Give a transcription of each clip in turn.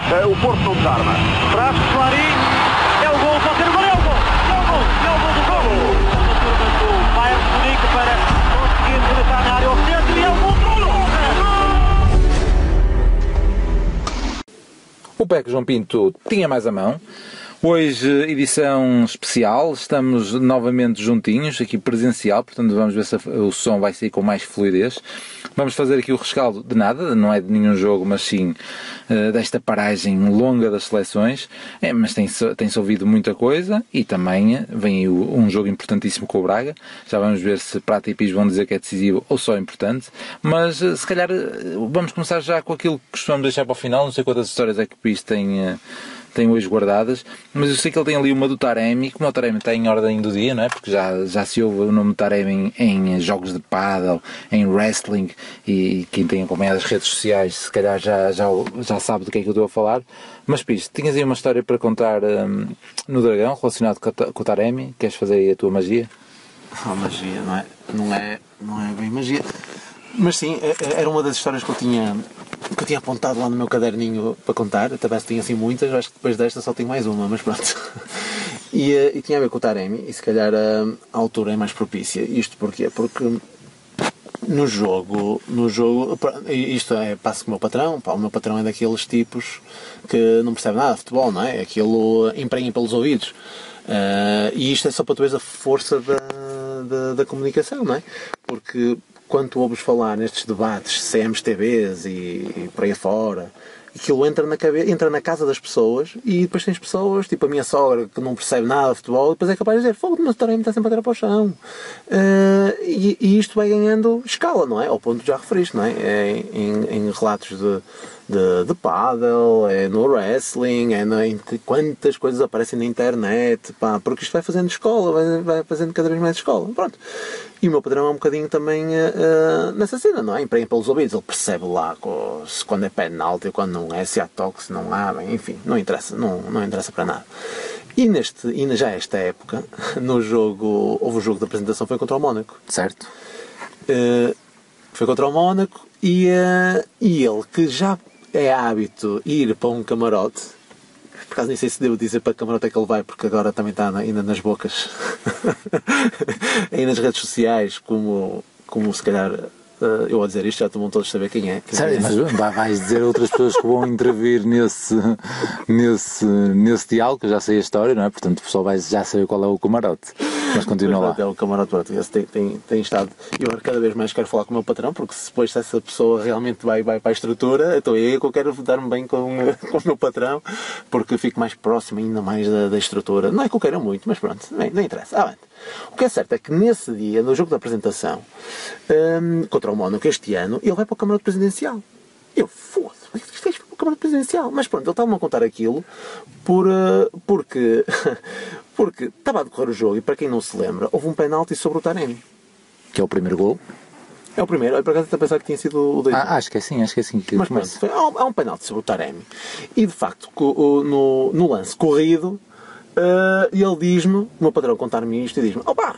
o Porto não desarma. Traz Clarim, é o gol, pode ser o gol, é o gol, é o gol, é o gol do gol. A turma do Bayern de Munique para conseguir rematar na área ao centro e é o gol do gol. O PEC João Pinto tinha mais a mão. Hoje, edição especial, estamos novamente juntinhos, aqui presencial, portanto vamos ver se o som vai sair com mais fluidez. Vamos fazer aqui o rescaldo de nada, não é de nenhum jogo, mas sim desta paragem longa das seleções. Mas tem-se ouvido muita coisa e também vem aí um jogo importantíssimo com o Braga. Já vamos ver se Prata e Pires vão dizer que é decisivo ou só importante. Mas se calhar vamos começar já com aquilo que costumamos deixar para o final. Não sei quantas histórias é que o Pires tem hoje guardadas, mas eu sei que ele tem ali uma do Taremi, como o Taremi está em ordem do dia, não é? Porque já se ouve o nome Taremi em jogos de pádel, em wrestling, e quem tem acompanhado as redes sociais se calhar já sabe do que é que eu estou a falar. Mas Pires, tinhas aí uma história para contar no Dragão, relacionado com o Taremi? Queres fazer aí a tua magia? Magia, não é bem magia, mas sim, era uma das histórias que eu tinha apontado lá no meu caderninho para contar. Talvez tinha assim muitas, acho que depois desta só tenho mais uma, mas pronto. E tinha a ver com o Taremi, e se calhar a altura é mais propícia. Isto porquê? Porque no jogo, isto é, passo com o meu patrão. O meu patrão é daqueles tipos que não percebe nada de futebol, não é? Aquilo emprenha pelos ouvidos. E isto é só para tu veres a força da comunicação, não é? Porque quando tu ouves falar nestes debates CMTVs e por aí fora, aquilo entra na casa das pessoas, e depois tens pessoas, tipo a minha sogra, que não percebe nada de futebol, e depois é capaz de dizer: fogo, mas o Taremi está sempre a tirar para o chão. E isto vai ganhando escala, não é? Ao ponto que já referiste, não é? Em relatos de pádel, no wrestling, em quantas coisas aparecem na internet, pá, porque isto vai fazendo escola, vai fazendo cada vez mais escola, pronto. E o meu padrão é um bocadinho também nessa cena, não é? Emprenha pelos ouvidos, ele percebe lá quando é penalti, quando não é, se há toque, se não há, bem, enfim, não interessa para nada. E já esta época, houve o jogo de apresentação, foi contra o Mónaco. Certo. Foi contra o Mónaco, e ele, que já é hábito ir para um camarote, por acaso nem sei se devo dizer para que camarote é que ele vai, porque agora também está ainda nas bocas, aí nas redes sociais, como se calhar, eu vou dizer isto, já vão todos saber quem é. Sério, mas vais dizer a outras pessoas que vão intervir nesse diálogo, que eu já sei a história, não é? Portanto o pessoal vai já saber qual é o camarote. Mas continua lá. É o camarote português, tem estado. Eu cada vez mais quero falar com o meu patrão, porque depois, se essa pessoa realmente vai para a estrutura, então é que eu quero dar-me bem com o meu patrão, porque fico mais próximo ainda mais da estrutura. Não é que eu quero muito, mas pronto, não interessa. Avante. O que é certo é que nesse dia, no jogo da apresentação, contra o Mónaco este ano, ele vai para o camarote presidencial. Eu, foda-se, o que fez para o camarote presidencial? Mas pronto, ele estava-me a contar aquilo porque estava a decorrer o jogo, e para quem não se lembra, houve um penalti sobre o Taremi. Que é o primeiro gol? É o primeiro, eu por acaso até pensar que tinha sido o 2. Acho que é assim que mas começa. Pronto, há um penalti sobre o Taremi. E de facto, no lance corrido, ele diz-me, o meu patrão contar-me isto, e diz-me: opa,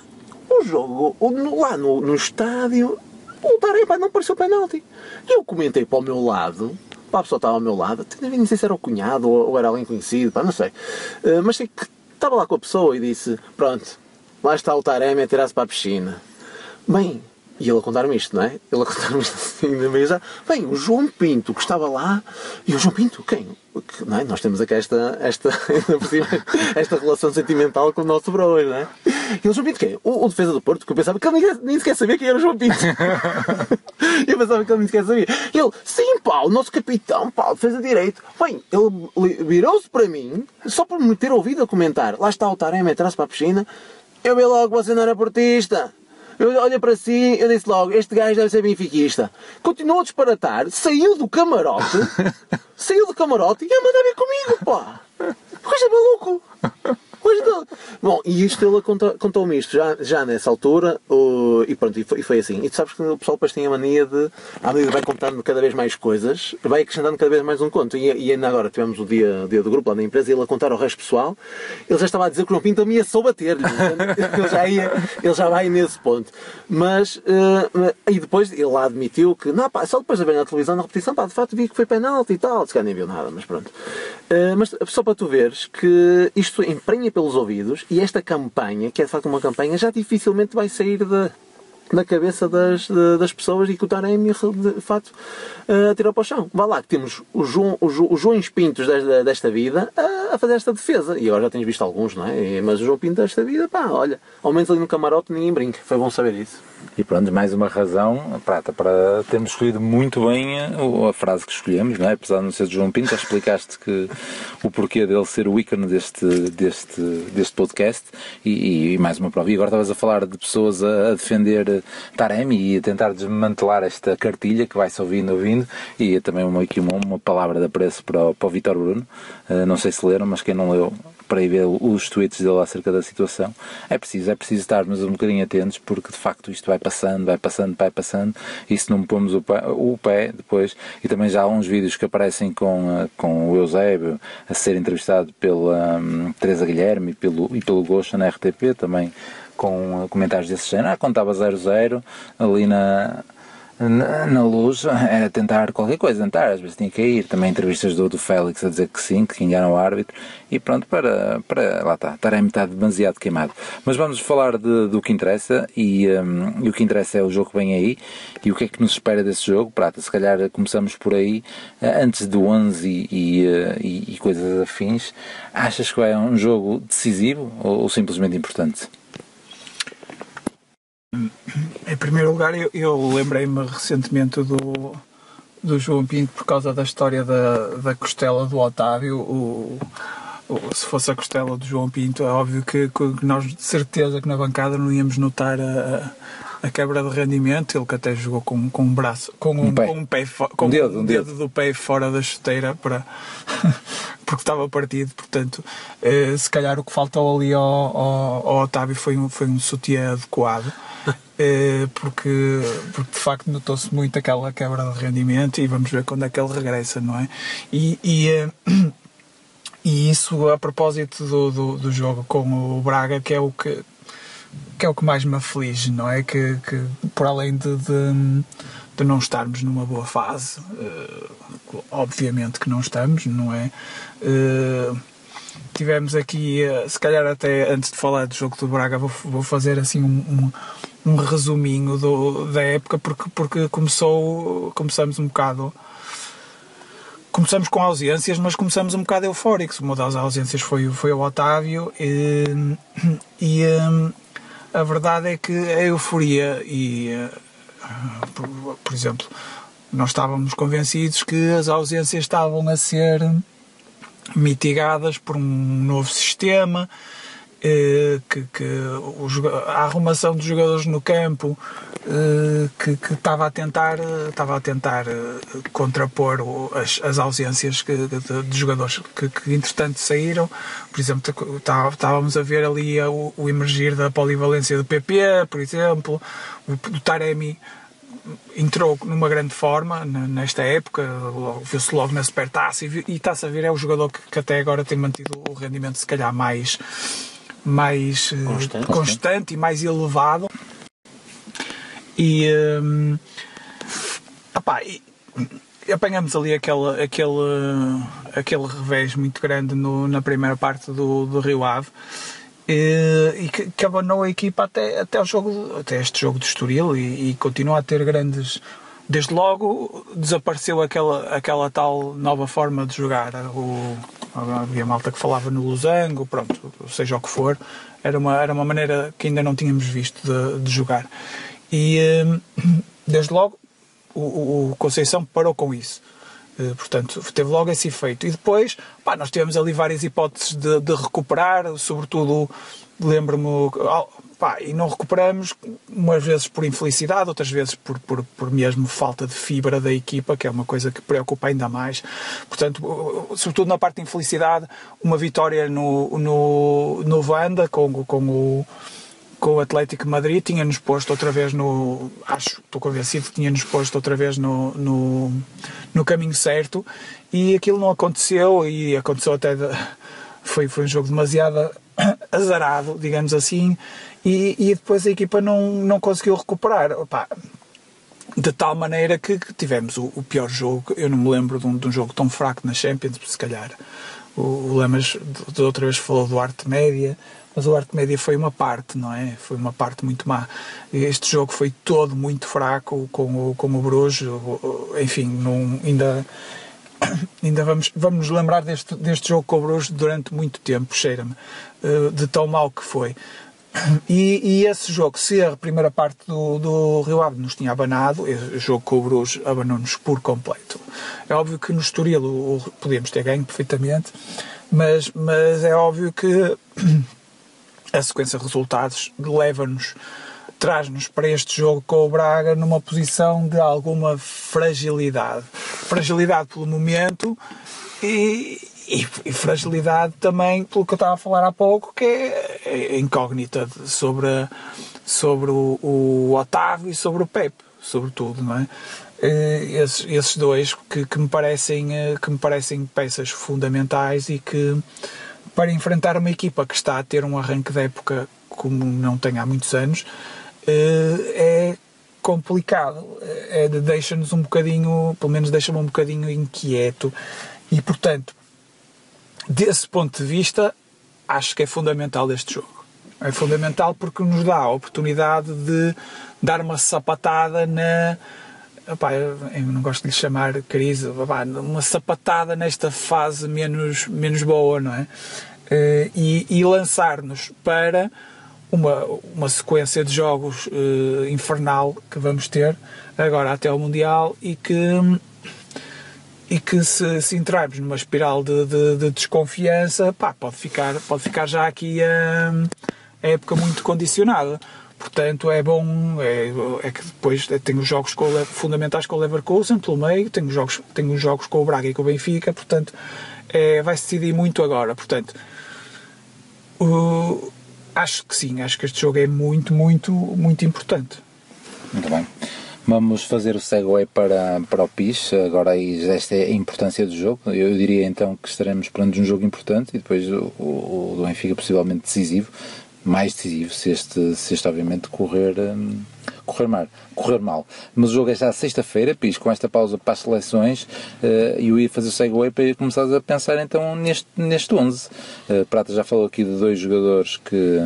o jogo, lá no estádio, o Taremi não pareceu penalti. E eu comentei para o meu lado, para a pessoa que estava ao meu lado, não sei se era o cunhado ou era alguém conhecido, não sei, mas sei que estava lá com a pessoa e disse: pronto, lá está o Taremi a tirar-se para a piscina. Bem, e ele a contar-me isto, não é? Ele a contar-me isto assim na mesa. Bem, o João Pinto, que estava lá, e o João Pinto, quem? Não é? Nós temos aqui esta relação sentimental com o nosso bro, não é? E o João Pinto quem? O defesa do Porto, que eu pensava que ele nem sequer sabia quem era o João Pinto. Eu pensava que ele nem sequer sabia. E ele: sim, pá, o nosso capitão, pá, defesa direito. Bem, ele virou-se para mim, só por me ter ouvido a comentar: lá está o Taremi a tirar-se para a piscina. Eu vi logo que você não era portista. Eu olhei para si, eu disse logo: este gajo deve ser benfiquista. Continuou a disparatar, saiu do camarote e a mandar vir comigo, pá. Coisa maluco. Bom, e isto ele contou-me isto já nessa altura, e pronto, e foi assim. E tu sabes que o pessoal depois tem a mania de, à medida que vai contando cada vez mais coisas, vai acrescentando cada vez mais um conto. E ainda agora tivemos o dia do grupo lá na empresa, e ele a contar ao resto pessoal, ele já estava a dizer que o João Pinto ameaçou bater-lhe. Ele já vai nesse ponto. Mas, e depois ele lá admitiu que, não, pá, só depois de ver na televisão, na repetição, pá, de facto vi que foi penalti e tal, se calhar nem viu nada, mas pronto. Mas só para tu veres que isto emprenha pelos ouvidos, e esta campanha, que é de facto uma campanha, já dificilmente vai sair na cabeça das pessoas, e que o Taremi de facto tirou para o chão. Vá lá que temos os Joões Pintos desta vida a fazer esta defesa, e agora já tens visto alguns, não é? Mas o João Pinto desta vida, pá, olha, ao menos ali no camarote ninguém brinca, foi bom saber isso. E pronto, mais uma razão, Prata, para termos escolhido muito bem a frase que escolhemos, não é? Apesar de não ser de João Pinto, já explicaste que o porquê dele ser o ícone deste podcast, e mais uma prova. E agora estavas a falar de pessoas a defender Taremi e a tentar desmantelar esta cartilha que vai-se ouvindo, e também uma palavra de apreço para o Vítor Bruno. Não sei se leram, mas quem não leu, para ir ver os tweets dele acerca da situação, é preciso estarmos um bocadinho atentos, porque de facto isto vai passando, e se não pomos o pé depois, e também já há uns vídeos que aparecem com o Eusébio a ser entrevistado pela Teresa Guilherme e pelo Gosha na RTP, também com comentários desse género, contava 0-0 ali na Luz, era tentar qualquer coisa, às vezes tinha que ir, também entrevistas do Félix a dizer que sim, que engana o árbitro, e pronto, para lá está, Taremi está demasiado queimado. Mas vamos falar do que interessa, e o que interessa é o jogo que vem aí, e o que é que nos espera desse jogo. Prata, se calhar começamos por aí, antes do 11 e coisas afins. Achas que é um jogo decisivo ou simplesmente importante? Em primeiro lugar, eu lembrei-me recentemente do João Pinto por causa da história da costela do Otávio. Se fosse a costela do João Pinto, é óbvio que nós de certeza que na bancada não íamos notar a quebra de rendimento. Ele que até jogou com um braço, com um dedo do pé fora da chuteira porque estava partido. Portanto, se calhar o que faltou ali ao Otávio foi um sutiã adequado. Porque de facto notou-se muito aquela quebra de rendimento, e vamos ver quando é que ele regressa, não é? E isso a propósito do jogo com o Braga, que é o que mais me aflige, não é? Que por além de não estarmos numa boa fase, obviamente que não estamos, não é? Tivemos aqui, se calhar até antes de falar do jogo do Braga, vou fazer assim um resuminho da época, porque começamos um bocado. Começamos com ausências, mas começamos um bocado eufóricos. Uma das ausências foi o Otávio, e a verdade é que a euforia por exemplo, nós estávamos convencidos que as ausências estavam a ser mitigadas por um novo sistema, a arrumação dos jogadores no campo, que estava a tentar contrapor as ausências de jogadores que entretanto saíram. Por exemplo, estávamos a ver ali o emergir da polivalência do PP, por exemplo. O Taremi entrou numa grande forma nesta época, viu-se logo na Supertaça, e está-se a ver, é o jogador que até agora tem mantido o rendimento se calhar mais constante e mais elevado, e apanhamos ali aquele revés muito grande na primeira parte do Rio Ave, e que abandonou a equipa até este jogo de Estoril, e continua a ter grandes. Desde logo desapareceu aquela tal nova forma de jogar. Havia malta que falava no losango, pronto, seja o que for, era uma maneira que ainda não tínhamos visto de jogar. E desde logo o Conceição parou com isso. Portanto, teve logo esse efeito. E depois, nós tivemos ali várias hipóteses de recuperar, sobretudo, lembro-me, e não recuperamos, umas vezes por infelicidade, outras vezes por mesmo falta de fibra da equipa, que é uma coisa que preocupa ainda mais. Portanto, sobretudo na parte de infelicidade, uma vitória no Wanda com o Atlético de Madrid tinha-nos posto outra vez estou convencido que tinha-nos posto outra vez no caminho certo, e aquilo não aconteceu, e aconteceu até foi um jogo demasiado azarado, digamos assim, e depois a equipa não conseguiu recuperar. De tal maneira que tivemos o pior jogo. Eu não me lembro de um jogo tão fraco na Champions, se calhar. O Lamas de outra vez falou do Arte Média, mas o Arte Média foi uma parte, não é? Foi uma parte muito má. Este jogo foi todo muito fraco com o Bruges, enfim, ainda vamos nos lembrar deste jogo com o Bruges durante muito tempo, cheira-me, de tão mau que foi. E esse jogo, se a primeira parte do Rio Ave nos tinha abanado, o jogo com o Bruges abanou-nos por completo. É óbvio que no Estoril podíamos ter ganho perfeitamente, mas é óbvio que a sequência de resultados traz-nos para este jogo com o Braga numa posição de alguma fragilidade. Fragilidade pelo momento e fragilidade também pelo que eu estava a falar há pouco, que é a incógnita sobre o Otávio e sobre o Pepe, sobretudo, não é? Esses dois que me parecem peças fundamentais e que, para enfrentar uma equipa que está a ter um arranque de época como não tem há muitos anos, é complicado, deixa-nos um bocadinho, pelo menos deixa-me um bocadinho inquieto, e portanto, desse ponto de vista, acho que é fundamental este jogo. É fundamental porque nos dá a oportunidade de dar uma sapatada eu não gosto de lhe chamar crise, uma sapatada nesta fase menos boa, não é? E lançar-nos para uma sequência de jogos infernal que vamos ter agora até ao Mundial, e que se entrarmos numa espiral de desconfiança, pode ficar já aqui a época muito condicionada. Portanto, é bom, é que depois tenho os jogos fundamentais com o Leverkusen pelo meio, tenho os jogos com o Braga e com o Benfica, portanto, vai-se decidir muito agora. Portanto, acho que sim, acho que este jogo é muito, muito, muito importante. Muito bem. Vamos fazer o segue para o PIS, agora aí esta é a importância do jogo. Eu diria então que estaremos perante um jogo importante, e depois o do Benfica possivelmente decisivo, mais decisivo se este obviamente correr mal. Mas o jogo é já sexta-feira, PIS, com esta pausa para as seleções, e eu ia fazer o segue para começar a pensar então neste 11. Prata já falou aqui de dois jogadores que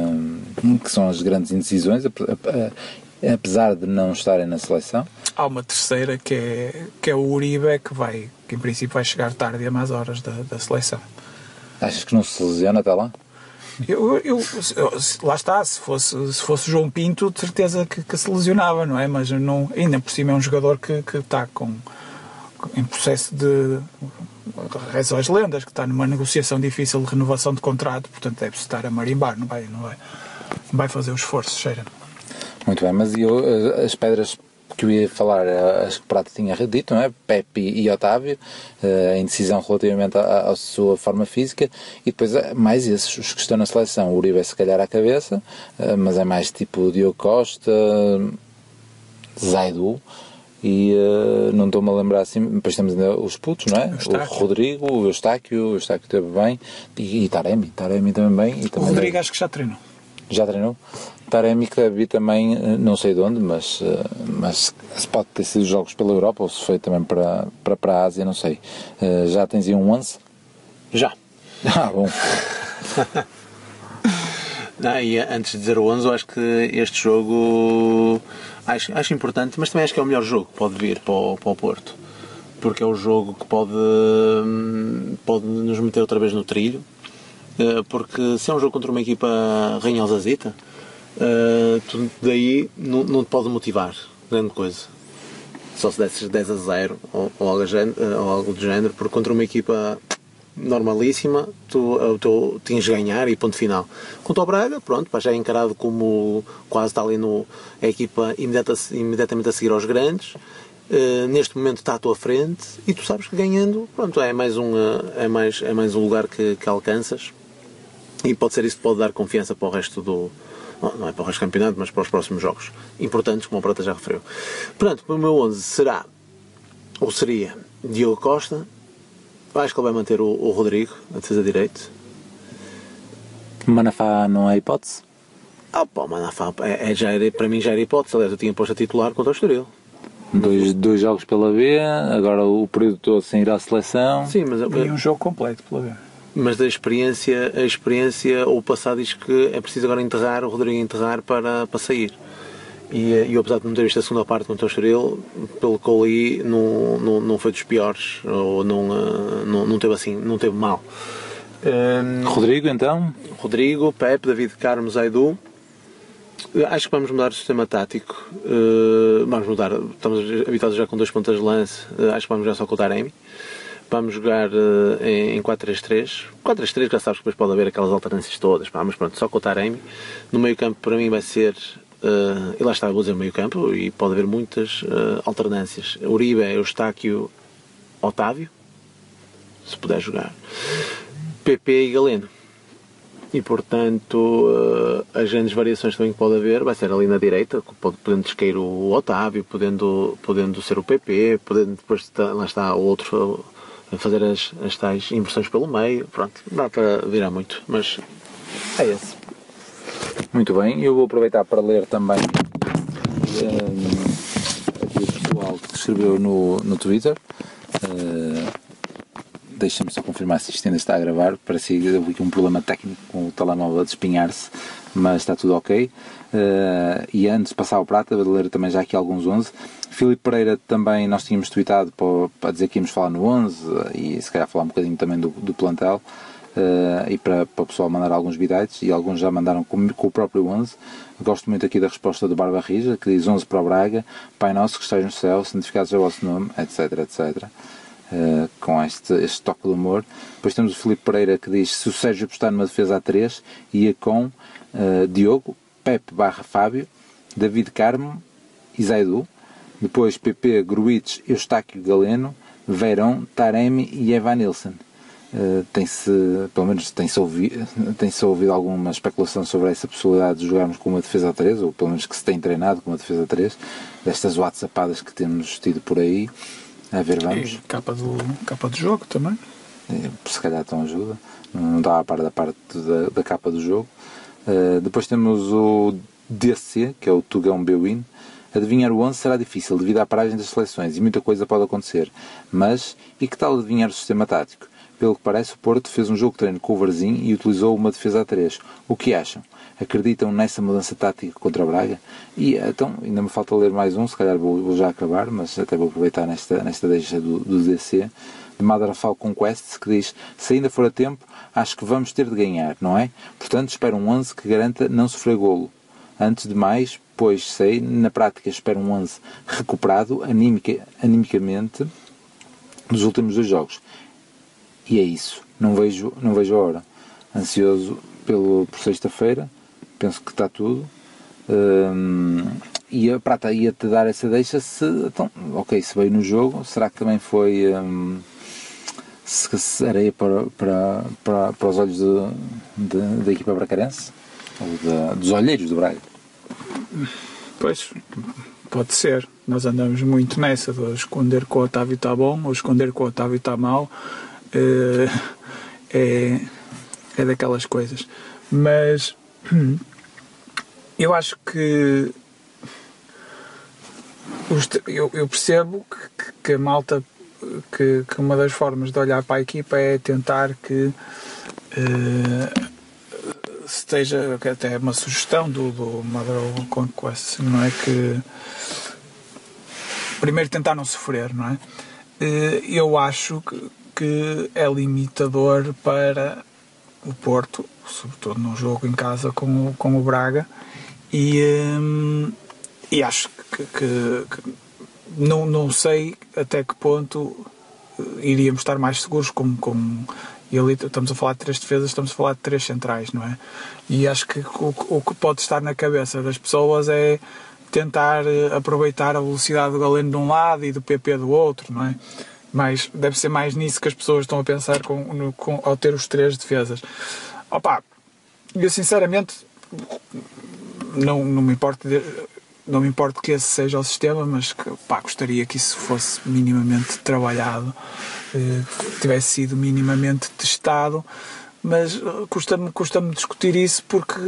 são as grandes indecisões, apesar de não estarem na seleção. Há uma terceira que é o Uribe, que em princípio vai chegar tarde a mais horas da seleção. Achas que não se lesiona até lá? Lá está, se fosse João Pinto, de certeza que se lesionava, não é? Mas não, ainda por cima é um jogador que está em processo de reza às lendas, que está numa negociação difícil de renovação de contrato, portanto deve-se estar a marimbar, não vai fazer o esforço, cheira. Muito bem, mas as pedras que eu ia falar, as que o Prato tinha dito, não é? Pepe e Otávio, a indecisão relativamente à sua forma física, e depois mais esses, os que estão na seleção. O Uribe é se calhar à cabeça, mas é mais tipo Diogo Costa, Zaidu, e não estou-me a lembrar assim. Depois temos ainda os putos, não é? O Rodrigo, o Eustáquio esteve bem, e Taremi também bem. E também o Rodrigo acho que já treinou. Já treinou? Taremi que vi também, não sei de onde, mas se pode ter sido jogos pela Europa ou se foi também para a Ásia, não sei. Já tens aí um 11? Já. Bom. Não, e antes de dizer o 11, eu acho que este jogo acho importante, mas também acho que é o melhor jogo que pode vir para o Porto, porque é o jogo que pode nos meter outra vez no trilho, porque se é um jogo contra uma equipa Rainha Alzazita, daí não te pode motivar grande coisa, só se desses 10-0 ou algo do género, porque contra uma equipa normalíssima, tu tinhas de ganhar e ponto final. Quanto ao Braga, pronto, pá, já é encarado como quase está ali a equipa imediatamente a seguir aos grandes. Neste momento está à tua frente e tu sabes que ganhando, pronto, é mais um lugar que alcanças, e pode ser isso que pode dar confiança para o resto não é para o resto do campeonato, mas para os próximos jogos importantes, como o Prata já referiu. Portanto, o meu 11 seria Diogo Costa. Acho que ele vai manter o Rodrigo a defesa direito. Manafá não é hipótese? O Manafá para mim já era hipótese. Aliás, eu tinha posto a titular contra o Estoril. Dois jogos pela B, agora o período todo sem ir à seleção. Sim, mas E um jogo completo pela B. Mas a experiência ou o passado diz que é preciso agora o Rodrigo enterrar para sair. E eu, apesar de não ter visto a segunda parte contra o Estoril, pelo que eu li, não foi dos piores, ou não teve mal. Rodrigo, então? Rodrigo, Pepe, David Carmo, Zaidu. Acho que vamos mudar o sistema tático. Vamos mudar, estamos habituados já com 2 pontas de lance. Acho que vamos jogar só com o Taremi. Vamos jogar em 4-3-3. 4-3-3 já sabes que depois pode haver aquelas alternâncias todas, mas pronto, só com o Taremi. No meio campo para mim vai ser, e lá está, vou dizer meio campo, e pode haver muitas alternâncias. Uribe, Eustáquio, Otávio, se puder jogar. PP e Galeno. E portanto as grandes variações também que pode haver vai ser ali na direita, podendo descair o Otávio, podendo ser o PP, podendo depois lá está o outro a fazer as tais inversões pelo meio. Pronto, dá para virar muito, mas é esse. Muito bem, eu vou aproveitar para ler também aqui o pessoal que escreveu no Twitter. Deixa-me só confirmar se isto ainda está a gravar. Parece que houve aqui um problema técnico com o telemóvel a despenhar-se, mas está tudo ok. E antes de passar ao Prata, vou ler também já aqui alguns 11. Filipe Pereira também, nós tínhamos tweetado para dizer que íamos falar no 11 e se calhar falar um bocadinho também do plantel, e para o pessoal mandar alguns bidaites, e alguns já mandaram com o próprio 11. Gosto muito aqui da resposta do Barba Rija, que diz 11 para o Braga: Pai Nosso que estás no céu, santificado seja o vosso nome, etc, etc. Com este toque de humor. Depois temos o Filipe Pereira que diz: se o Sérgio apostar numa defesa a 3, ia com Diogo, Pepe / Fábio, David Carmo e Zaidu. Depois PP, Gruitch, Eustáquio, Galeno, Verón, Taremi e Evan Nilsson. Pelo menos tem-se ouvido alguma especulação sobre essa possibilidade de jogarmos com uma defesa a 3, ou pelo menos que se tem treinado com uma defesa a 3, destas whatsappadas que temos tido por aí. A ver, vamos. E capa do jogo também. Se calhar então ajuda. Não dá a par da parte da capa do jogo. Depois temos o DC, que é o Tugão Bwin. Adivinhar o 11 será difícil devido à paragem das seleções e muita coisa pode acontecer. Mas, e que tal adivinhar o sistema tático? Pelo que parece, o Porto fez um jogo de treino com o Varzim e utilizou uma defesa a 3. O que acham? Acreditam nessa mudança tática contra o Braga? E então, ainda me falta ler mais um, se calhar vou já acabar, mas até vou aproveitar nesta deixa do DC, de Madara Falcon Quest, que diz: se ainda for a tempo, acho que vamos ter de ganhar, não é? Portanto, espero um 11 que garanta não sofrer golo. Antes de mais, pois sei, na prática espero um 11 recuperado animicamente dos últimos 2 jogos. E é isso. Não vejo a hora. Ansioso por sexta-feira. Penso que está tudo. E a Prata ia-te dar essa deixa se veio no jogo. Será que também foi areia para os olhos da equipa bracarense? Ou dos olheiros do Braga? Pois, pode ser. Nós andamos muito nessa de esconder que o Otávio está bom ou esconder que o Otávio está mau. É daquelas coisas. Mas eu acho que eu percebo que a malta, que uma das formas de olhar para a equipa é tentar que esteja, que até é uma sugestão do Mother Conquest, não é? Que primeiro tentar não sofrer, não é? Eu acho que é limitador para o Porto, sobretudo num jogo em casa com o Braga, e acho que não sei até que ponto iríamos estar mais seguros, como E ali estamos a falar de 3 defesas, estamos a falar de 3 centrais, não é? E acho que o que pode estar na cabeça das pessoas é tentar aproveitar a velocidade do Galeno de um lado e do PP do outro, não é? Mas deve ser mais nisso que as pessoas estão a pensar ao ter os 3 defesas. Opa, eu sinceramente não me importo que esse seja o sistema, mas que, gostaria que isso fosse minimamente trabalhado, que tivesse sido minimamente testado, mas custa-me discutir isso porque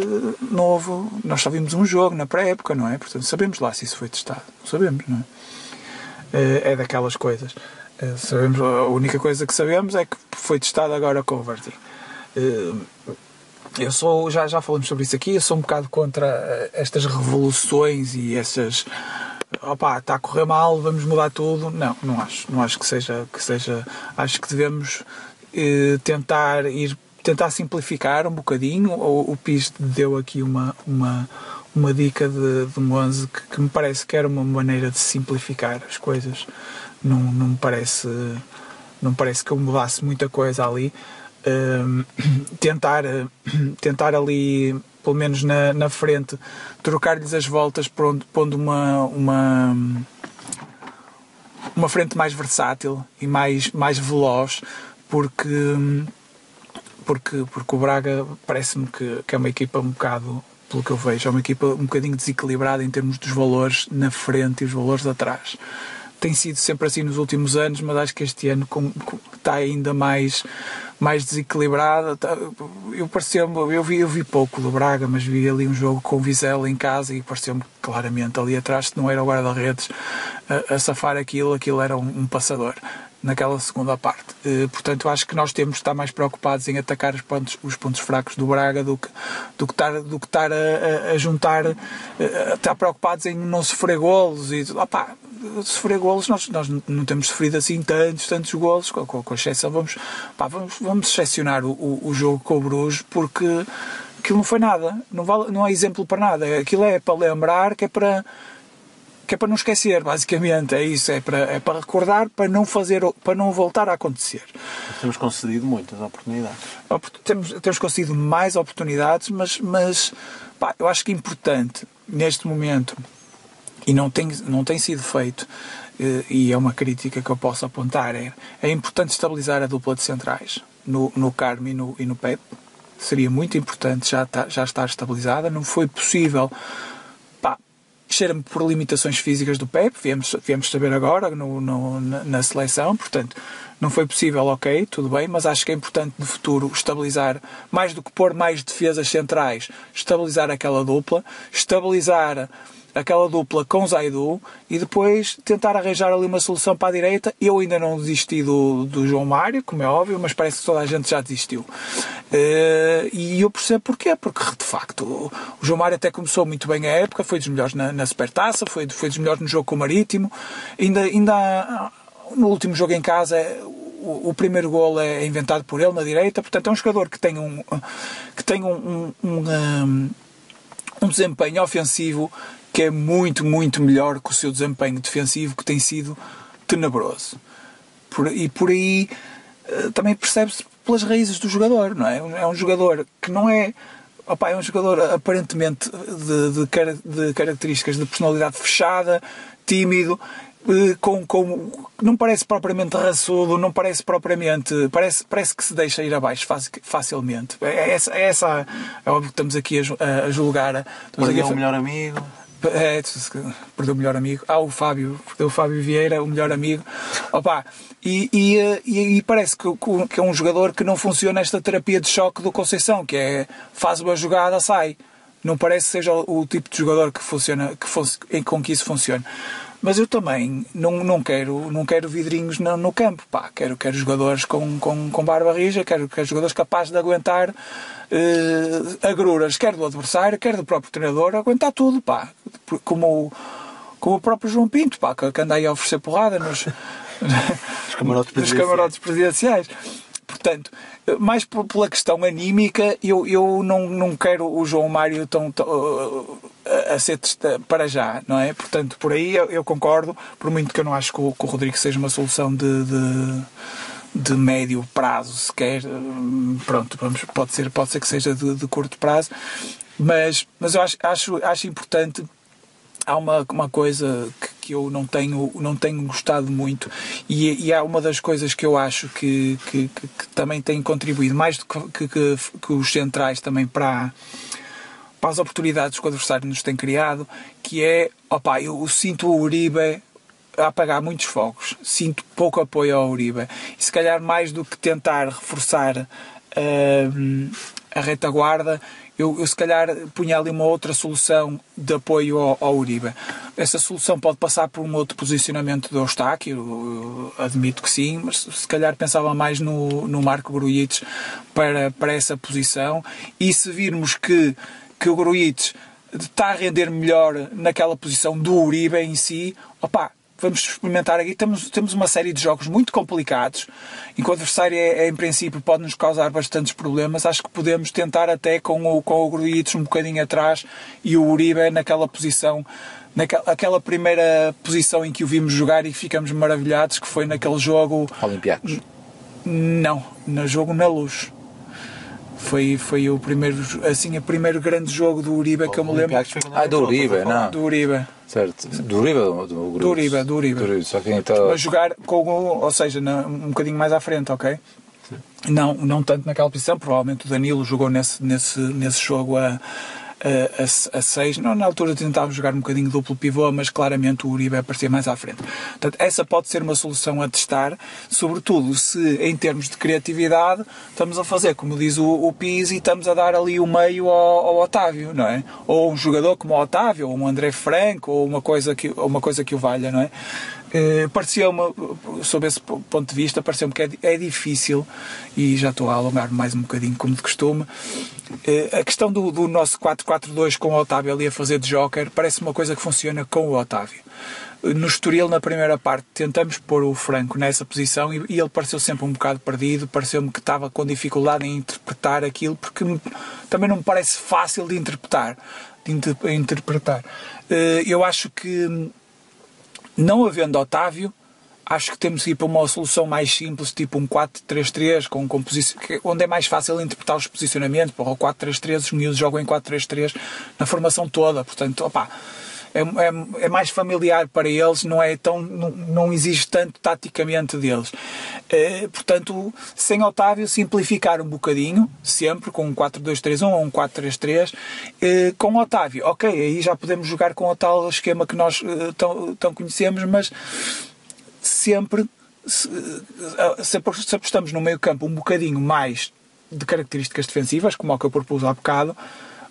nós só vimos um jogo na pré-época, não é? Portanto, sabemos lá se isso foi testado, sabemos, não é? É daquelas coisas. Sabemos, a única coisa que sabemos é que foi testado agora com o Verting. Eu sou, já falamos sobre isso aqui, eu sou um bocado contra estas revoluções e essas... está a correr mal, vamos mudar tudo. Não acho que seja... Acho que devemos tentar simplificar um bocadinho. O PIS deu aqui uma dica de um 11 que me parece que era uma maneira de simplificar as coisas. Não me parece que eu mudasse muita coisa ali. Tentar ali, pelo menos na frente, trocar-lhes as voltas, pondo uma frente mais versátil e mais veloz, porque o Braga parece-me que é uma equipa um bocado, pelo que eu vejo, é uma equipa um bocadinho desequilibrada em termos dos valores na frente e os valores atrás. Tem sido sempre assim nos últimos anos, mas acho que este ano está ainda mais desequilibrada. Eu vi pouco do Braga, mas vi ali um jogo com o Vizela em casa e pareceu-me claramente ali atrás, se não era o guarda-redes a safar aquilo era um passador naquela segunda parte. Portanto, acho que nós temos de estar mais preocupados em atacar os pontos fracos do Braga do que estar a juntar, estar preocupados em não sofrer golos e sofrer golos, nós não temos sofrido assim tantos golos, com exceção, vamos excepcionar o jogo com o Bruges, porque aquilo não foi nada, não é exemplo para nada, aquilo é para lembrar, que é para não esquecer, basicamente, é isso, é para recordar, para não voltar a acontecer. Nós temos concedido muitas oportunidades. Temos concedido mais oportunidades, mas eu acho que é importante, neste momento, e não tem sido feito, e é uma crítica que eu posso apontar, é importante estabilizar a dupla de centrais no Carmo e no Pepe. Seria muito importante já estar estabilizada. Não foi possível, cheira-me por limitações físicas do Pepe, viemos saber agora na seleção, portanto não foi possível, ok, tudo bem, mas acho que é importante no futuro estabilizar, mais do que pôr mais defesas centrais, estabilizar aquela dupla com Zaidu e depois tentar arranjar ali uma solução para a direita. Eu ainda não desisti do João Mário, como é óbvio, mas parece que toda a gente já desistiu. E eu percebo porquê, porque de facto o João Mário até começou muito bem a época, foi dos melhores na Supertaça, foi dos melhores no jogo com o Marítimo, ainda no último jogo em casa o primeiro golo é inventado por ele na direita, portanto é um jogador que tem um desempenho ofensivo que é muito, muito melhor que o seu desempenho defensivo, que tem sido tenebroso. E por aí também percebe-se pelas raízes do jogador, não é? É um jogador que não é... é um jogador aparentemente de características de personalidade fechada, tímido, não parece propriamente raçudo, não parece propriamente... Parece que se deixa ir abaixo facilmente. É óbvio que estamos aqui a julgar... Perdeu o melhor amigo... perdeu o melhor amigo. Perdeu o Fábio Vieira, o melhor amigo. E parece que é um jogador que não funciona esta terapia de choque do Conceição, que é faz uma jogada, sai. Não parece que seja o tipo de jogador com que isso funciona. Mas eu também não quero vidrinhos no campo, quero jogadores com barba rija, quero jogadores capazes de aguentar agruras, quer do adversário, quer do próprio treinador, aguentar tudo, como o próprio João Pinto, que anda aí a oferecer porrada nos camarotes presidenciais. Portanto, mais pela questão anímica, eu não quero o João Mário a ser para já, não é? Portanto, por aí eu concordo, por muito que eu não acho que o Rodrigo seja uma solução de de médio prazo sequer, pronto, pode ser que seja de curto prazo, mas eu acho importante. Há uma coisa que eu não tenho gostado muito, e há uma das coisas que eu acho que também tem contribuído mais do que os centrais também para as oportunidades que o adversário nos tem criado, que é, eu sinto o Uribe a apagar muitos fogos, sinto pouco apoio ao Uribe, e se calhar mais do que tentar reforçar a retaguarda, eu se calhar punha ali uma outra solução de apoio ao Uribe. Essa solução pode passar por um outro posicionamento do Eustáquio, eu admito que sim, mas se calhar pensava mais no Marco Grujic para essa posição, e se virmos que o Grujic está a render melhor naquela posição do Uribe em si, vamos experimentar aqui. Temos uma série de jogos muito complicados, em que o adversário em princípio pode nos causar bastantes problemas. Acho que podemos tentar até com o Grujic um bocadinho atrás e o Uribe naquela posição, aquela primeira posição em que o vimos jogar e ficamos maravilhados, que foi naquele jogo Olympiacos. Não, no jogo na Luz. Foi o primeiro grande jogo do Uribe que eu me lembro. Do Uribe, não. Do Uribe. Certo. Do Uribe ou do Uribe? Do Uribe. Só que então... Mas jogar ou seja, um bocadinho mais à frente, ok? Não tanto naquela posição. Provavelmente o Danilo jogou nesse jogo a 6. Na altura tentávamos jogar um bocadinho duplo pivô, mas claramente o Uribe aparecia mais à frente. Portanto, essa pode ser uma solução a testar, sobretudo se em termos de criatividade estamos a fazer, como diz o Pizzi, e estamos a dar ali o meio ao Otávio, não é? Ou um jogador como o Otávio, ou um André Franco, ou uma coisa que o valha, não é? Pareceu-me, sob esse ponto de vista, pareceu-me que é difícil, e já estou a alongar mais um bocadinho como de costume. A questão do nosso 4-4-2 com o Otávio ali a fazer de joker parece uma coisa que funciona com o Otávio. No Estoril, na primeira parte, tentamos pôr o Franco nessa posição e ele pareceu sempre um bocado perdido, pareceu-me que estava com dificuldade em interpretar aquilo, porque também não me parece fácil de interpretar. Eu acho que, não havendo Otávio, acho que temos que ir para uma solução mais simples, tipo um 4-3-3, onde é mais fácil interpretar os posicionamentos. O 4-3-3, os miúdos jogam em 4-3-3 na formação toda, portanto, é mais familiar para eles, não exige tanto taticamente deles. Portanto, sem Otávio, simplificar um bocadinho, sempre com um 4-2-3-1 ou um 4-3-3, com Otávio, ok, aí já podemos jogar com o tal esquema que nós tão conhecemos, mas sempre estamos no meio campo um bocadinho mais de características defensivas, como o que eu propus há bocado,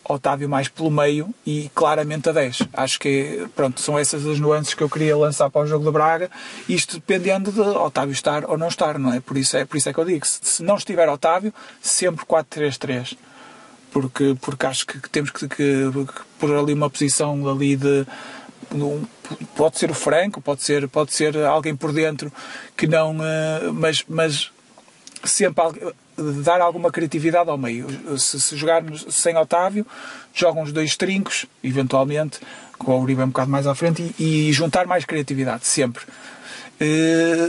Otávio mais pelo meio e claramente a 10. Acho que são essas as nuances que eu queria lançar para o jogo de Braga, isto dependendo de Otávio estar ou não estar, não é? Por isso é que eu digo, se não estiver Otávio, sempre 4-3-3, porque acho que temos que pôr ali uma posição ali de... Pode ser o Franco, pode ser alguém por dentro que não, mas sempre dar alguma criatividade ao meio. Se jogarmos sem Otávio, jogam os dois trincos, eventualmente, com o Uribe um bocado mais à frente, e juntar mais criatividade, sempre.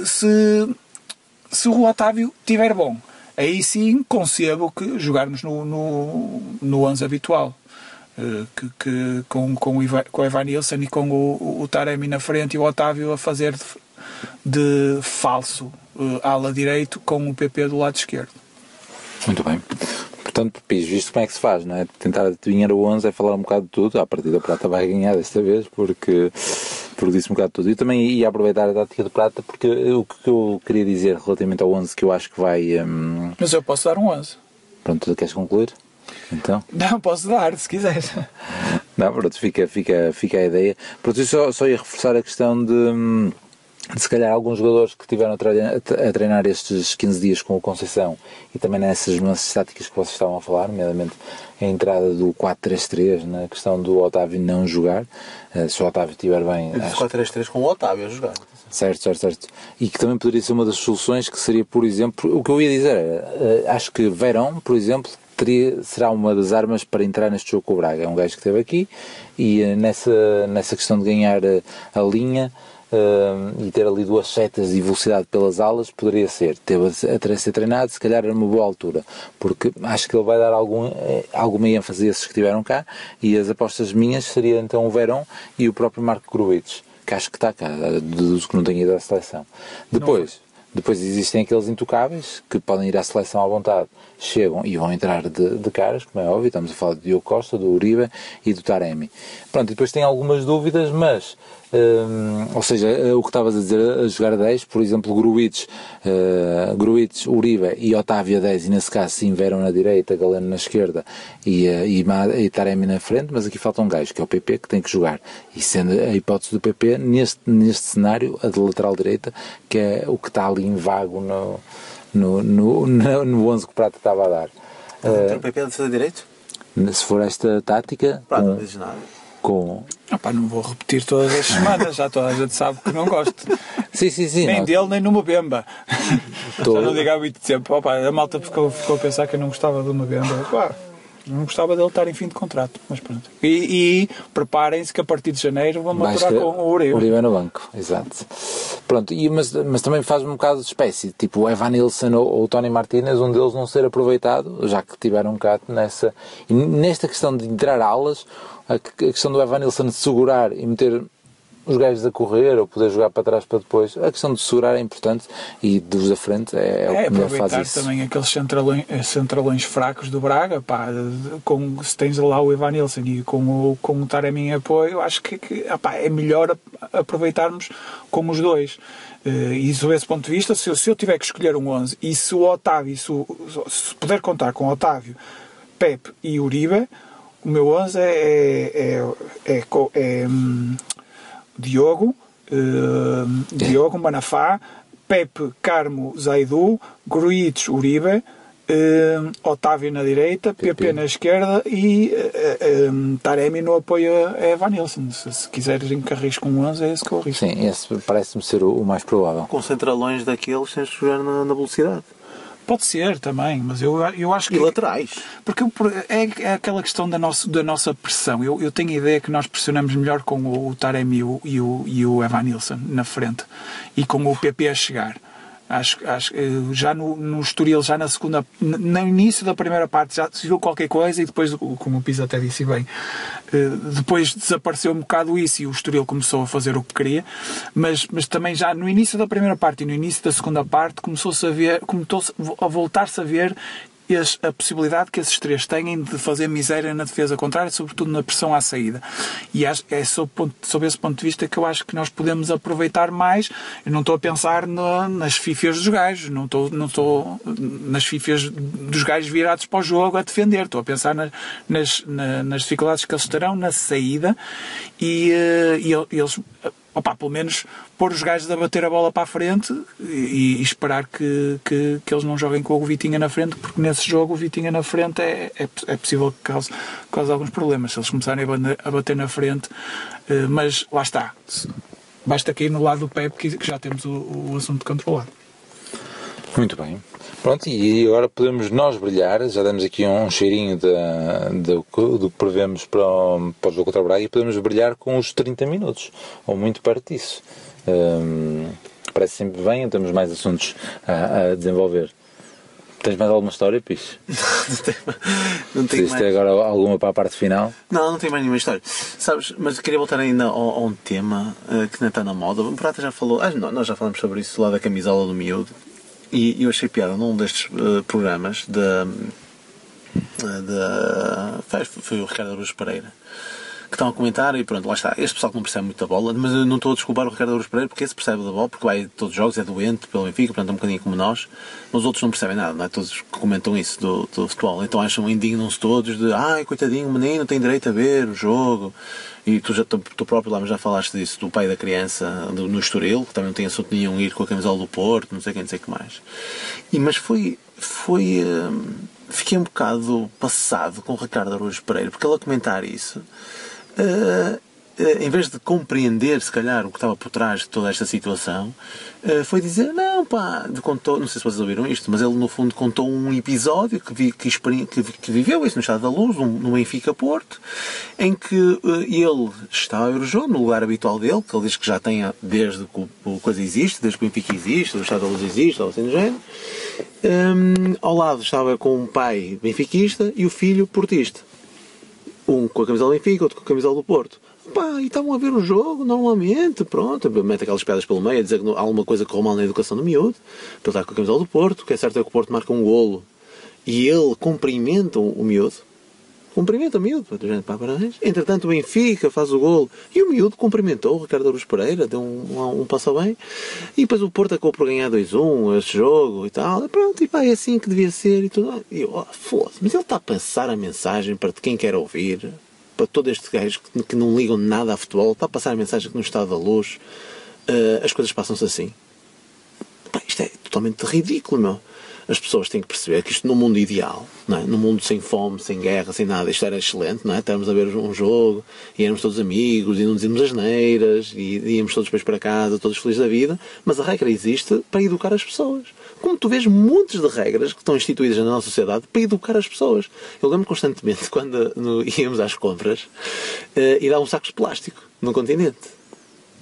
Se o Otávio estiver bom, aí sim concebo que jogarmos no 11 habitual. Com o Evan Nilsson e com o Taremi na frente e o Otávio a fazer de falso ala direito com o PP do lado esquerdo. Muito bem. Portanto, Pizzi, visto como é que se faz, não é? Tentar adivinhar o 11 é falar um bocado de tudo. A partida Prata vai ganhar desta vez porque disse um bocado de tudo. Eu também ia aproveitar a tática do Prata porque o que eu queria dizer relativamente ao 11 que eu acho que vai... Mas eu posso dar um 11. Pronto, queres concluir? Então? Não, posso dar, se quiseres. Não, pronto, fica a ideia. Pronto, eu só ia reforçar a questão de se calhar alguns jogadores que estiveram a treinar estes 15 dias com o Conceição e também nessas nuances táticas que vocês estavam a falar, nomeadamente a entrada do 4-3-3, na questão do Otávio não jogar, se o Otávio estiver bem... Eu disse 4-3-3 com o Otávio a jogar. Certo. E que também poderia ser uma das soluções, que seria, por exemplo, o que eu ia dizer era, acho que Verón, por exemplo, será uma das armas para entrar neste jogo com o Braga. É um gajo que esteve aqui e nessa questão de ganhar a linha, e ter ali 2 setas e velocidade pelas alas, poderia ser. Teve a ser treinado, se calhar era uma boa altura, porque acho que ele vai dar alguma ênfase a esses que estiveram cá, e as apostas minhas seriam então o Verón e o próprio Marco Grujic, que acho que está cá, dos que não têm ido à seleção. Depois existem aqueles intocáveis que podem ir à seleção à vontade, chegam e vão entrar de caras, como é óbvio. Estamos a falar do Diogo Costa, do Uribe e do Taremi. Pronto, e depois tem algumas dúvidas, mas ou seja, o que estavas a dizer, a jogar a 10, por exemplo, Grujic, Uribe e Otávio a 10, e nesse caso sim, Verón na direita, Galeno na esquerda e Taremi na frente, mas aqui falta um gajo, que é o PP, que tem que jogar, e sendo a hipótese do PP, neste cenário, a de lateral direita, que é o que está ali em vago no 11 que o Prata estava a dar. O PP de fazer direito? Se for esta tática, Não dizes nada. Não vou repetir todas as semanas, já toda a gente sabe que não gosto. Sim, nem dele, nem no Mbemba. Tô... Já não digo há muito tempo. A malta ficou a pensar que eu não gostava do Mbemba. Não gostava dele estar em fim de contrato, mas pronto. E preparem-se que a partir de janeiro vão maturar com o Uribe. Uribe no banco, exato. Pronto, mas também faz um bocado de espécie, tipo o Evan Nilsson ou o Tony Martínez, um deles não ser aproveitado, já que tiveram um bocado nessa... E nesta questão de entrar alas, a questão do Evan Nilsson de segurar e meter os gajos a correr ou poder jogar para trás para depois, a questão de segurar é importante, e dos da frente é o que melhor faz isso. Também aqueles centralões fracos do Braga, se tens lá o Evan Nilsson e com o Taremi em apoio, acho que é melhor aproveitarmos com os dois. E sob esse ponto de vista, se eu tiver que escolher um 11, e se o Otávio, se puder contar com Otávio, Pepe e Uribe, o meu 11 é Diogo, Manafá, Pepe, Carmo, Zaidu, Grujic, Uribe, Otávio na direita, PP na esquerda e Taremi no apoio a Evan Nilsson. Se quiseres que arrisque um 11, é esse que eu arrisco. Sim, esse parece-me ser o mais provável. Com centralões daqueles sem jogar na velocidade. Pode ser também, mas eu acho que... E laterais. Porque é aquela questão da nossa pressão. Eu tenho a ideia que nós pressionamos melhor com o Taremi e o Evan Nilsson na frente e com o PP a chegar. Acho já no Estoril, já na segunda, no início da primeira parte já se viu qualquer coisa, e depois, como o Pisa até disse bem, depois desapareceu um bocado isso e o Estoril começou a fazer o que queria, mas também já no início da primeira parte e no início da segunda parte começou a voltar-se a ver a possibilidade que esses três têm de fazer miséria na defesa contrária, sobretudo na pressão à saída. E é sob esse ponto de vista que eu acho que nós podemos aproveitar mais. Eu não estou a pensar nas fífias dos gajos, não estou nas fífias dos gajos virados para o jogo a defender. Estou a pensar nas dificuldades que eles terão na saída e eles... pelo menos pôr os gajos a bater a bola para a frente e esperar que eles não joguem com o Vitinha na frente, porque nesse jogo o Vitinha na frente é possível que cause alguns problemas se eles começarem a bater na frente, mas lá está, basta cair no lado do Pepe que já temos o assunto controlado. Muito bem. Pronto, e agora podemos nós brilhar, já damos aqui um cheirinho do que prevemos para o jogo contra o Braga, e podemos brilhar com os 30 minutos, ou muito perto disso. Parece sempre bem, temos mais assuntos a desenvolver. Tens mais alguma história, Piche? Não tenho mais. Agora alguma para a parte final? Não tenho mais nenhuma história. Sabes, mas queria voltar ainda a um tema que não está na moda. O Prata já falou, nós já falamos sobre isso lá da camisola do miúdo. E eu achei piada num destes programas foi o Ricardo Araújo Pereira, que estão a comentar, e pronto, lá está, este pessoal que não percebe muito da bola, mas eu não estou a desculpar o Ricardo Araújo Pereira, porque esse percebe da bola, porque vai a todos os jogos, é doente pelo Benfica, portanto é um bocadinho como nós, mas os outros não percebem nada, não é? Todos que comentam isso do futebol, então indignam-se todos de, coitadinho, o menino tem direito a ver o jogo. E tu próprio lá já falaste disso, do pai da criança no Estoril, que também não tem assunto nenhum ir com a camisola do Porto, não sei o que mais. Mas fiquei um bocado passado com o Ricardo Araújo Pereira, porque ele a comentar isso, em vez de compreender, se calhar, o que estava por trás de toda esta situação, foi dizer, não pá, contou, não sei se vocês ouviram isto, mas ele no fundo contou um episódio que viveu isso no Estado da Luz, no Benfica Porto, em que ele está a ver o jogo no lugar habitual dele, que ele diz que já tem desde que o coisa existe, desde que o Benfica existe, o Estado da Luz existe, ou assim do género. Ao lado estava com um pai benfiquista e o filho portista. Um com a camisola do Benfica, outro com a camisola do Porto. Pá, e estavam a ver o jogo normalmente, pronto, mete aquelas piadas pelo meio, a dizer que há alguma coisa que correu mal na educação do miúdo, ele está com a camisola do Porto, o que é certo é que o Porto marca um golo e ele cumprimenta o miúdo, parabéns. Entretanto o Benfica faz o golo e o miúdo cumprimentou o Ricardo Araújo Pereira, deu um passo bem, e depois o Porto acabou por ganhar 2-1 este jogo e tal, e pronto, e pá, é assim que devia ser e tudo. E eu, foda-se, mas ele está a passar a mensagem para quem quer ouvir, para todos estes gajos que não ligam nada a futebol, está a passar a mensagem que no Estado da Luz as coisas passam-se assim. Pá, isto é totalmente ridículo, meu. As pessoas têm que perceber que isto no mundo ideal, não é? No mundo sem fome, sem guerra, sem nada, isto era excelente, não é? Estávamos a ver um jogo e éramos todos amigos e não dizíamos asneiras e íamos todos depois para casa, todos felizes da vida, mas a regra existe para educar as pessoas. Como tu vês montes de regras que estão instituídas na nossa sociedade para educar as pessoas. Eu lembro constantemente quando íamos às compras e davam sacos de plástico no continente.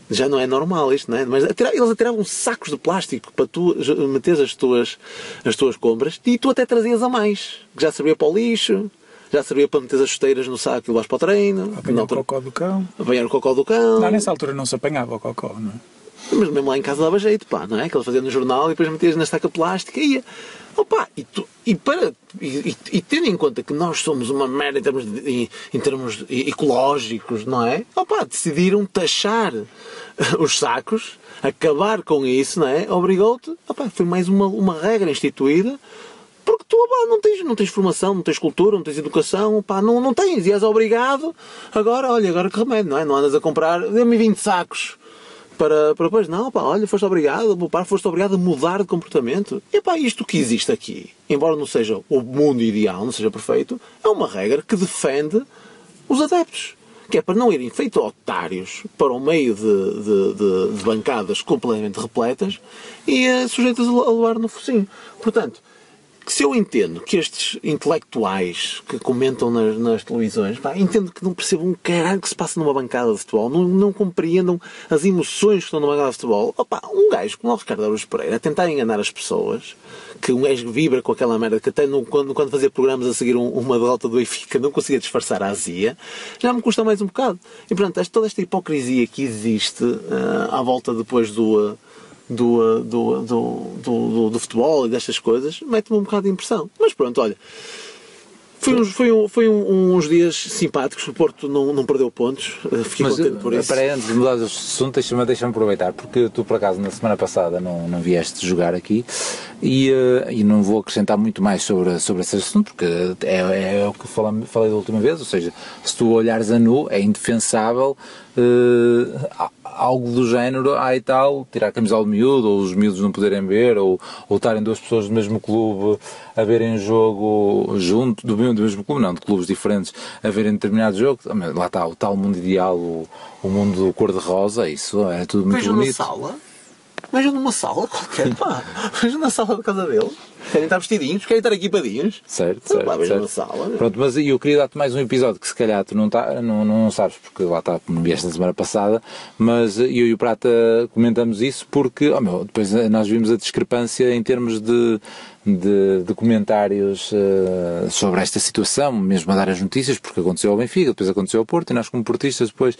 Já não é normal isto, não é? Mas eles atiravam sacos de plástico para tu meteres as tuas compras e tu até trazias a mais. Que já servia para o lixo, já servia para meter as chuteiras no saco e levares para o treino. Apanhar o cocó do cão. Apanhar o cocó do cão. Não, nessa altura não se apanhava o cocó, não é? Mas mesmo lá em casa dava jeito, pá, não é? Que eles faziam no jornal e depois metias na estaca plástica e ia. Opa, e tendo em conta que nós somos uma merda em termos ecológicos, não é? Opa, decidiram taxar os sacos, acabar com isso, não é? Obrigou-te, opa, foi mais uma regra instituída, porque tu, opa, não tens formação, não tens cultura, não tens educação, opa, não tens, e és obrigado, agora que remédio, não é? Não andas a comprar, dê-me 20 sacos. Para depois, não, pá, olha, foste obrigado a mudar de comportamento. E pá, isto que existe aqui, embora não seja o mundo ideal, não seja perfeito, é uma regra que defende os adeptos. Que é para não irem feito otários para o meio de bancadas completamente repletas e sujeitos a levar no focinho. Portanto, se eu entendo que estes intelectuais que comentam nas televisões, pá, entendo que não percebam um caralho que se passa numa bancada de futebol, não compreendam as emoções que estão numa bancada de futebol. Opa, um gajo como o Ricardo Araújo Pereira a tentar enganar as pessoas, que um gajo vibra com aquela merda, que até quando fazia programas a seguir uma derrota do Benfica não conseguia disfarçar a azia, já me custa mais um bocado. E portanto, toda esta hipocrisia que existe à volta depois do futebol e destas coisas, mete-me um bocado de impressão. Mas pronto, olha, foi uns dias simpáticos, o Porto não perdeu pontos, fiquei contente por isso. Para antes de mudar de assunto, deixa-me aproveitar, porque tu por acaso na semana passada não vieste jogar aqui e não vou acrescentar muito mais sobre esse assunto, porque é o que falei da última vez, ou seja, se tu olhares a nu, é indefensável algo do género, e tal, tirar a camisola do miúdo, ou os miúdos não poderem ver, ou estarem duas pessoas do mesmo clube a verem jogo junto, do mesmo clube, não, de clubes diferentes, a verem determinado jogo. Lá está o tal mundo ideal, o mundo cor-de-rosa, isso é tudo muito bonito. Vejam numa sala qualquer, pá. Vejam na sala da casa dele. Querem estar vestidinhos, querem estar equipadinhos. Certo. Vejam na sala. Pronto, mas eu queria dar-te mais um episódio que se calhar tu não sabes, porque lá está, como vieste na semana passada, mas eu e o Prata comentamos isso porque, depois nós vimos a discrepância em termos de comentários sobre esta situação, mesmo a dar as notícias, porque aconteceu ao Benfica, depois aconteceu ao Porto, e nós como portistas depois,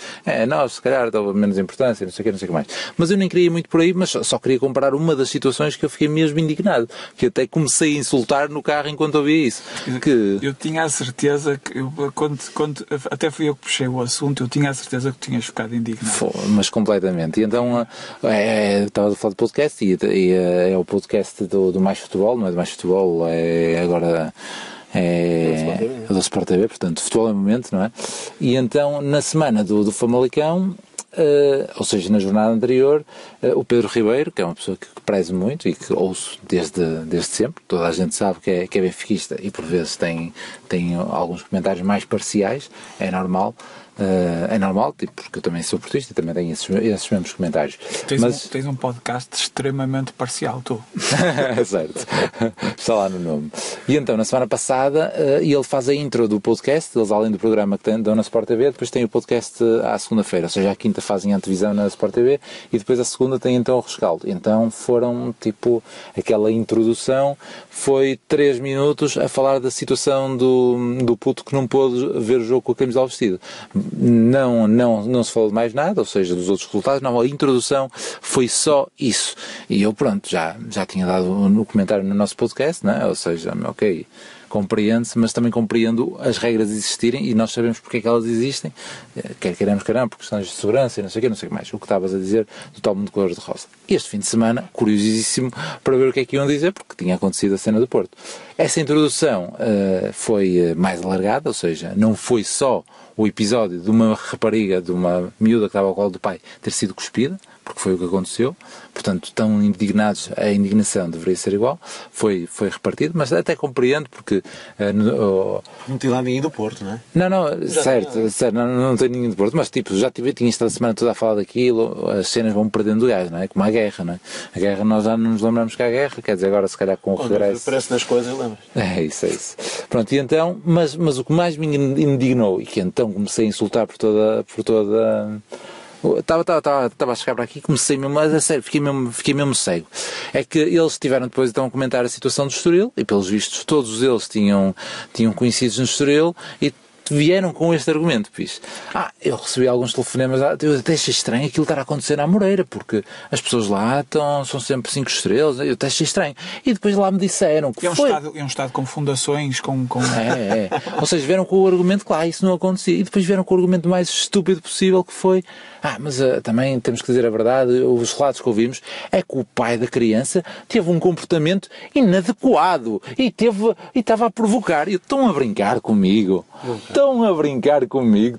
nós se calhar dava menos importância, não sei o que mais. Mas eu nem queria ir muito por aí, mas só queria comparar uma das situações que eu fiquei mesmo indignado, que até comecei a insultar no carro enquanto ouvia isso. Eu tinha a certeza que, quando até fui eu que puxei o assunto, eu tinha a certeza que tinhas ficado indignado. Mas completamente. E então, estava a falar do podcast, e é o podcast do Mais Futebol, não é do Mais Futebol, é agora... É do Sport TV, portanto, futebol é momento, não é? E então, na semana do Famalicão, ou seja, na jornada anterior, o Pedro Ribeiro, que é uma pessoa que prezo muito e que ouço desde sempre, toda a gente sabe que é benfiquista e por vezes tem alguns comentários mais parciais, é normal, É normal, tipo, porque eu também sou portista e também tenho esses mesmos comentários. Tens um podcast extremamente parcial, tu. Certo. Está lá no nome. E então, na semana passada, ele faz a intro do podcast, eles além do programa que dão na Sport TV, depois tem o podcast à segunda-feira, ou seja, à quinta fazem a antevisão na Sport TV e depois à segunda tem então o rescaldo. Então foram, tipo, aquela introdução foi 3 minutos a falar da situação do puto que não pôde ver o jogo com a camisola vestida. Não se falou de mais nada, ou seja, dos outros resultados, não, a introdução foi só isso. E eu, pronto, já tinha dado no comentário no nosso podcast, não é? Ou seja, ok, compreende-se, mas também compreendo as regras existirem e nós sabemos porque é que elas existem, quer queremos, quer não, por questões de segurança e não sei o que mais. O que estavas a dizer do tal mundo de cores de rosa. Este fim de semana, curiosíssimo para ver o que é que iam dizer, porque tinha acontecido a cena do Porto. Essa introdução foi mais alargada, ou seja, não foi só o episódio de uma rapariga, de uma miúda que estava ao colo do pai, ter sido cuspida, porque foi o que aconteceu, portanto, tão indignados, a indignação deveria ser igual, foi repartido, mas até compreendo, porque... não tem lá ninguém do Porto, não é? Não, certo, não tem ninguém do Porto, mas tipo, tinha estado a semana toda a falar daquilo, as cenas vão perdendo gás, não é? Como a guerra, não é? A guerra, nós já não nos lembramos que há guerra, quer dizer, agora se calhar com o regresso... Aparece nas coisas, lembras? É isso. Pronto, e então, mas o que mais me indignou, e que então comecei a insultar por toda estava a chegar para aqui, comecei mesmo, a sério, fiquei mesmo cego. É que eles estiveram depois então a comentar a situação do Estoril, e pelos vistos todos eles tinham conhecidos no Estoril, e vieram com este argumento, fiz. Eu recebi alguns telefonemas, eu até achei estranho aquilo estar a acontecer na Moreira, porque as pessoas lá são sempre 5 estrelas, eu até achei estranho. E depois lá me disseram que é um estado com fundações, com... Ou seja, vieram com o argumento que lá isso não acontecia, e depois vieram com o argumento mais estúpido possível, que foi, mas também temos que dizer a verdade, os relatos que ouvimos, é que o pai da criança teve um comportamento inadequado, e estava a provocar, e estão a brincar comigo. Teve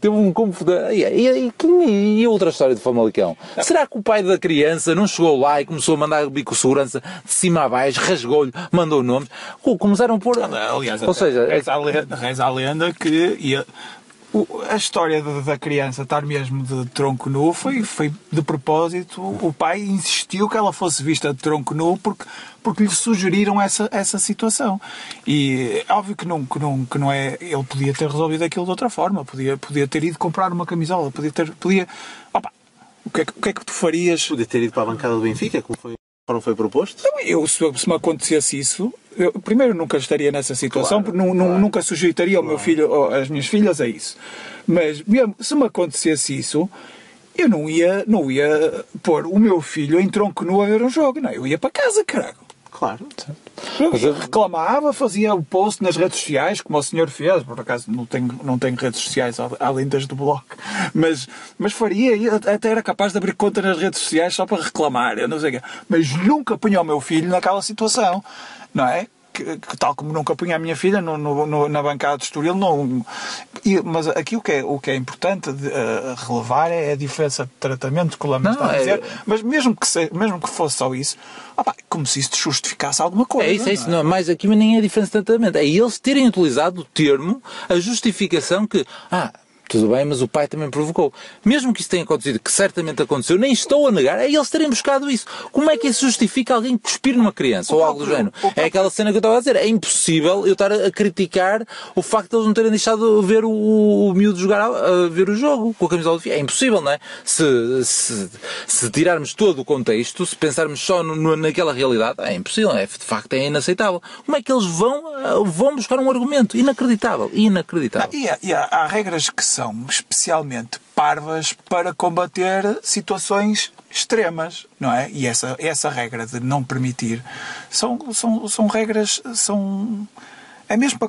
um comportamento. E a outra história de Famalicão? Será que o pai da criança não chegou lá e começou a mandar bico segurança de cima a baixo, rasgou-lhe, mandou nomes? Começaram a pôr. Aliás, ou seja, reza a lenda que a história da criança estar mesmo de tronco nu foi de propósito. O pai insistiu que ela fosse vista de tronco nu porque lhe sugeriram essa situação. E óbvio que não é. Ele podia ter resolvido aquilo de outra forma. Podia ter ido comprar uma camisola. O que é que tu farias? Podia ter ido para a bancada do Benfica, como foi proposto? Se me acontecesse isso, eu primeiro nunca estaria nessa situação, Claro, porque nunca sujeitaria o meu filho ou as minhas filhas a isso. Mas mesmo se me acontecesse isso, eu não ia pôr o meu filho em tronco nu a ver um jogo, não. Eu ia para casa, caralho. Claro. Eu reclamava, fazia o post nas redes sociais, como o senhor fez. Por acaso não tenho redes sociais além das do blog, mas faria, até era capaz de abrir conta nas redes sociais só para reclamar, eu não sei o quê. Mas nunca punha o meu filho naquela situação, não é? Que tal como nunca punha a minha filha na bancada de Estoril, mas aqui o que é importante relevar é a diferença de tratamento que o Lama está a dizer, mas mesmo que fosse só isso, como se isto justificasse alguma coisa. É isso, não, mas aqui nem é a diferença de tratamento, é eles terem utilizado o termo, a justificação que, tudo bem, mas o pai também provocou. Mesmo que isso tenha acontecido, que certamente aconteceu, nem estou a negar, é eles terem buscado isso. Como é que isso justifica alguém cuspir numa criança ou algo do género? É aquela cena que eu estava a dizer. É impossível eu estar a criticar o facto de eles não terem deixado ver o miúdo jogar, ver o jogo com a camisola de fio. É impossível, não é? Se tirarmos todo o contexto, se pensarmos só naquela realidade, é impossível, de facto é inaceitável. Como é que eles vão buscar um argumento? Inacreditável. E há regras que são especialmente parvas para combater situações extremas, não é? E essa regra de não permitir são regras, é mesmo para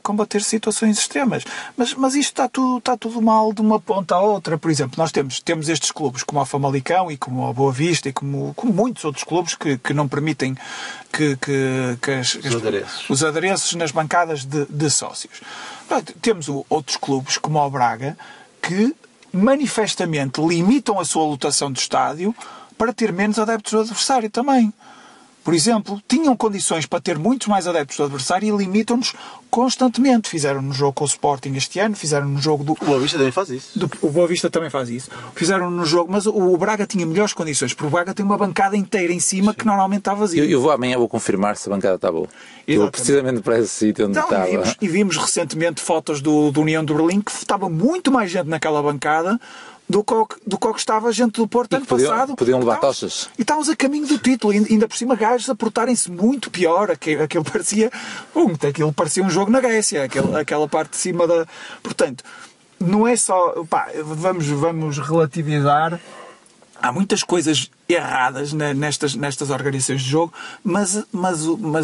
combater situações extremas. Mas isto está tudo mal de uma ponta à outra. Por exemplo, nós temos estes clubes como o Famalicão e como o Boa Vista e como muitos outros clubes que não permitem que os adereços nas bancadas de sócios. Temos outros clubes como o Braga que manifestamente limitam a sua lotação de estádio para ter menos adeptos do adversário também. por exemplo, tinham condições para ter muitos mais adeptos do adversário e limitam-nos constantemente. Fizeram no jogo com o Sporting este ano, fizeram no jogo do... O Boa Vista também faz isso. O Boa Vista também faz isso. Fizeram no jogo, mas o Braga tinha melhores condições, porque o Braga tem uma bancada inteira em cima que normalmente está vazia. Eu amanhã vou confirmar se a bancada está boa. Eu vou precisamente para esse sítio onde estava. Vimos recentemente fotos do União de Berlim que estava muito mais gente naquela bancada do que estava gente do Porto ano passado. Podiam levar tochas. E estávamos a caminho do título, ainda por cima gajos a portarem-se muito pior. Aquilo parecia um jogo na Grécia, aquela parte de cima da... Portanto, não é só... vamos relativizar. Há muitas coisas erradas nestas organizações de jogo, mas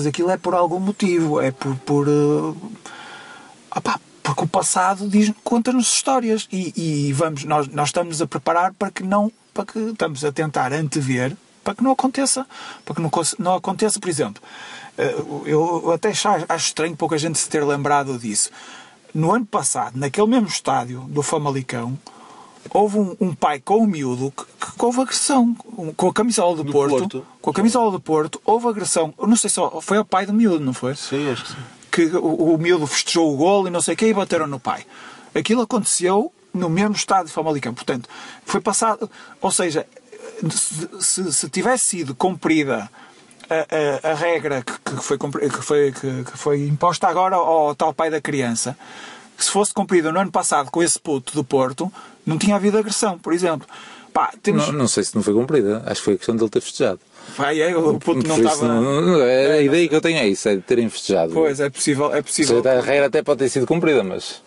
aquilo é por algum motivo. É porque o passado conta-nos histórias e nós estamos a preparar para que estamos a tentar antever para que não aconteça. Por exemplo, eu até acho estranho pouca gente se ter lembrado disso. No ano passado, naquele mesmo estádio do Famalicão, houve um pai com um miúdo que houve agressão com a camisola do Porto. Com a camisola do Porto houve agressão. Eu não sei se foi ao pai do miúdo, não foi? Sim, acho que sim. Que o miúdo festejou o golo e não sei o quê e bateram no pai. Aquilo aconteceu no mesmo estádio de Famalicão. Portanto, foi passado... Ou seja, se tivesse sido cumprida a regra que foi imposta agora ao tal pai da criança, se fosse cumprida no ano passado com esse puto do Porto, não tinha havido agressão, por exemplo. Não sei se não foi cumprida. Acho que foi a questão de ele ter festejado. O puto não estava... A ideia que eu tenho é isso, é de terem festejado. Pois, é possível. A regra até pode ter sido cumprida, mas...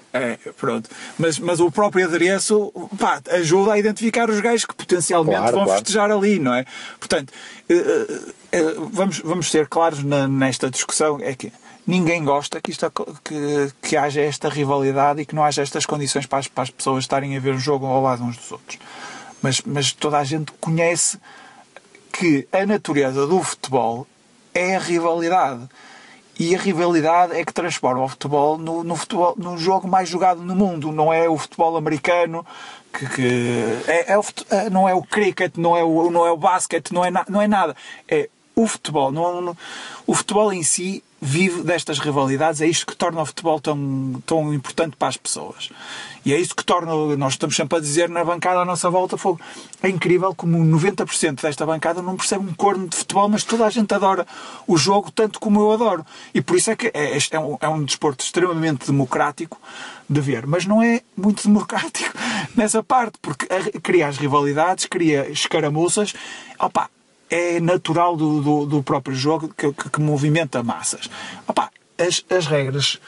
Pronto. Mas o próprio adereço ajuda a identificar os gajos que potencialmente vão festejar ali, não é? Portanto, vamos ser claros nesta discussão, é que ninguém gosta que haja esta rivalidade e que não haja estas condições para as pessoas estarem a ver o jogo ao lado uns dos outros. Mas toda a gente conhece que a natureza do futebol é a rivalidade. E a rivalidade é que transforma o futebol no jogo mais jogado no mundo. Não é o futebol americano, não é o cricket, não é o basquete, não é nada. É o futebol. O futebol em si vive destas rivalidades. É isto que torna o futebol tão importante para as pessoas. E é isso que torna... Nós estamos sempre a dizer na bancada à nossa volta, é incrível como 90% desta bancada não percebe um corno de futebol, mas toda a gente adora o jogo tanto como eu adoro. E por isso é que é um desporto extremamente democrático de ver. Mas não é muito democrático nessa parte, porque cria as rivalidades, cria escaramuças. É natural do próprio jogo que movimenta massas. As regras,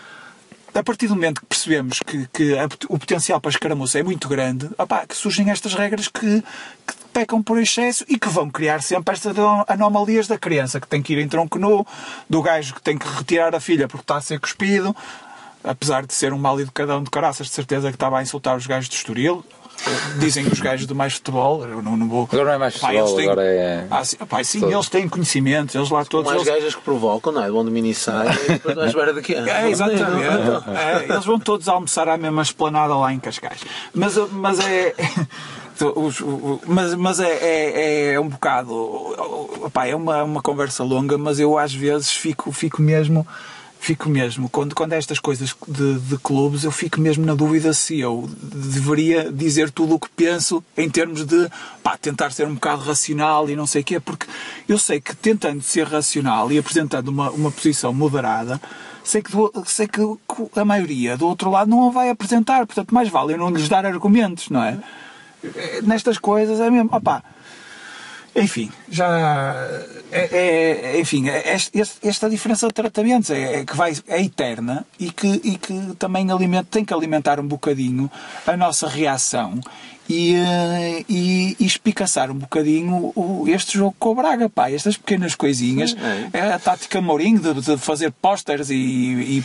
a partir do momento que percebemos que o potencial para a escaramuça é muito grande, que surgem estas regras que pecam por excesso e que vão criar sempre estas anomalias da criança que tem que ir em tronco nu, do gajo que tem que retirar a filha porque está a ser cuspido, apesar de ser um mal educadão de caraças, de certeza que estava a insultar os gajos de Estoril. Dizem os gajos do mais futebol, eu não vou... Agora não é mais futebol, agora é... sim, eles têm conhecimentos, eles lá todos... Mais gajas que provocam, não é? Vão de mini-saia e depois à espera de quê? Exatamente. Eles vão todos almoçar à mesma esplanada lá em Cascais. Mas é um bocado... é uma conversa longa, mas eu às vezes fico mesmo, quando estas coisas de clubes, eu fico mesmo na dúvida se eu deveria dizer tudo o que penso em termos de tentar ser um bocado racional e não sei o quê, porque eu sei que tentando ser racional e apresentando uma posição moderada, sei que a maioria do outro lado não a vai apresentar, portanto mais vale eu não lhes dar argumentos, não é? Nestas coisas é mesmo, enfim, esta diferença de tratamentos é eterna e que também tem que alimentar um bocadinho a nossa reação e espicaçar um bocadinho este jogo com o Braga, estas pequenas coisinhas. É a tática Mourinho de fazer pósteres e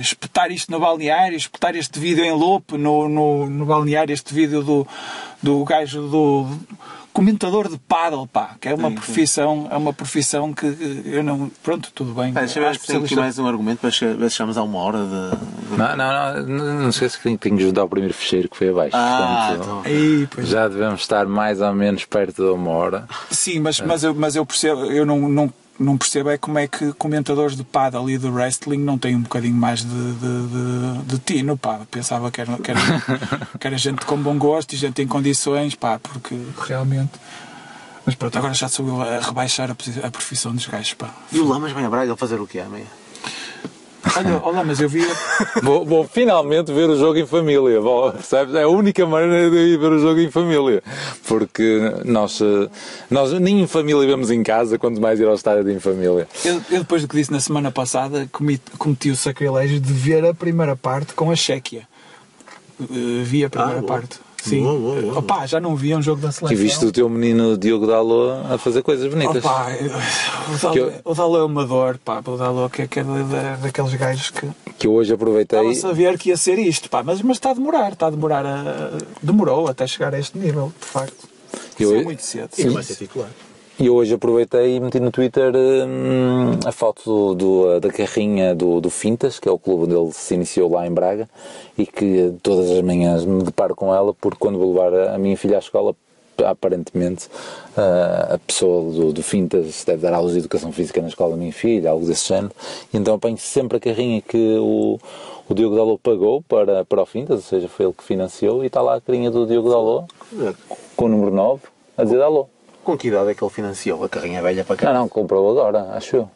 espetar isto no balneário, espetar este vídeo em loop no balneário, este vídeo do gajo comentador de pádel, pá, que é uma profissão que eu não... Pronto, tudo bem. Deixa eu ver aqui mais um argumento para ver se chegamos a uma hora de... Não esqueça que tenho que juntar o primeiro fecheiro que foi abaixo. Portanto, então. já devemos estar mais ou menos perto de uma hora. Sim, mas eu percebo, eu não percebo é como é que comentadores de pádel e de wrestling não têm um bocadinho mais de tino, pá. Pensava que era gente com bom gosto e gente em condições, pá, porque realmente... Mas pronto, agora já sou eu a rebaixar a profissão dos gajos, pá. E o Lamas vem a Braga fazer o que é, amanhã? Olha, mas eu vi... Vou finalmente ver o jogo em família, percebes? É a única maneira de ir ver o jogo em família, porque nós nem em família vemos em casa, quanto mais ir ao estádio em família. Eu depois do que disse na semana passada, cometi o sacrilégio de ver a primeira parte com a Chequia. Vi a primeira parte. Sim. Boa. Opa, já não via um jogo da seleção. E viste o teu menino Diogo Dalot a fazer coisas bonitas. Opa, o Dalot é uma dor, pá. O Dalot que é daqueles gajos que eu hoje aproveitei. Estava a saber que ia ser isto, pá. Mas está a demorar. Demorou até chegar a este nível, de facto. Isso é muito cedo. E vai ser titular. E eu hoje aproveitei e meti no Twitter a foto da carrinha do Fintas, que é o clube onde ele se iniciou lá em Braga, e que todas as manhãs me deparo com ela, porque quando vou levar a minha filha à escola, aparentemente a pessoa do Fintas deve dar aulas de educação física na escola da minha filha, algo desse género, e então apanho sempre a carrinha que o Diogo Dalot pagou para o Fintas, ou seja, foi ele que financiou, e está lá a carinha do Diogo Dalot, com o número 9, a dizer Dalot. Com que idade é que ele financiou a carrinha velha para cá? Não, comprou agora, acho eu.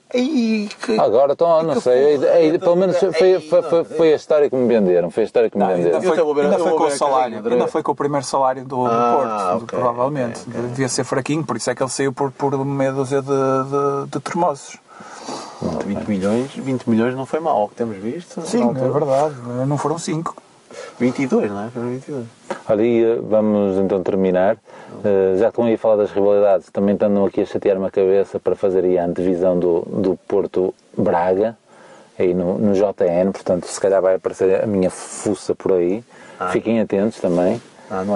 Agora, então, não sei. Pelo menos foi a história que me venderam. Ainda foi com o salário. Ainda foi com o primeiro salário do Porto, provavelmente. Devia ser fraquinho, por isso é que ele saiu por meia dúzia de termosos. 20 milhões não foi mal, o que temos visto. Sim, é verdade. Não foram 5. 22, não é? Foram 22. Olha, e vamos então terminar. Já estão aí a falar das rivalidades, também estão aqui a chatear-me a cabeça para fazer aí a antevisão do Porto Braga, aí no JN, portanto se calhar vai aparecer a minha fuça por aí. Fiquem atentos também.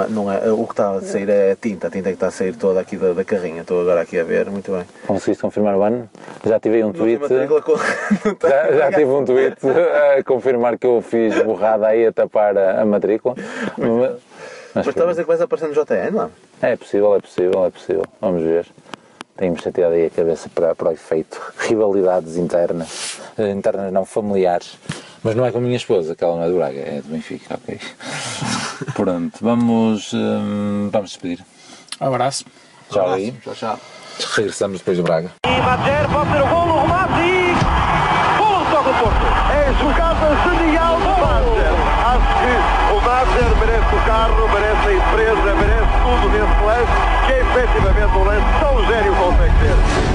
Não é, o que está a sair é a tinta que está a sair toda aqui da carrinha. Estou agora aqui a ver, muito bem. Conseguiste confirmar o ano? Já tive aí um tweet. Já tive um tweet a confirmar que eu fiz borrada aí a tapar a matrícula. Mas estavas a dizer que vais aparecer no JN, não? É possível. Vamos ver. Tenho-me chateado aí a cabeça para o efeito. Rivalidades internas. Internas não, familiares. Mas não é com a minha esposa, que ela não é do Braga, é do Benfica, ok? Pronto, vamos despedir. Abraço. Tchau aí. Tchau. Regressamos depois do Braga. E Madjer pode ser o golo, remate e... Golo só do Porto. É jogada genial do Madjer. Acho que o Madjer merece o carro, merece a empresa, merece tudo desse lance, que é efetivamente um lance tão gênio consegue ter.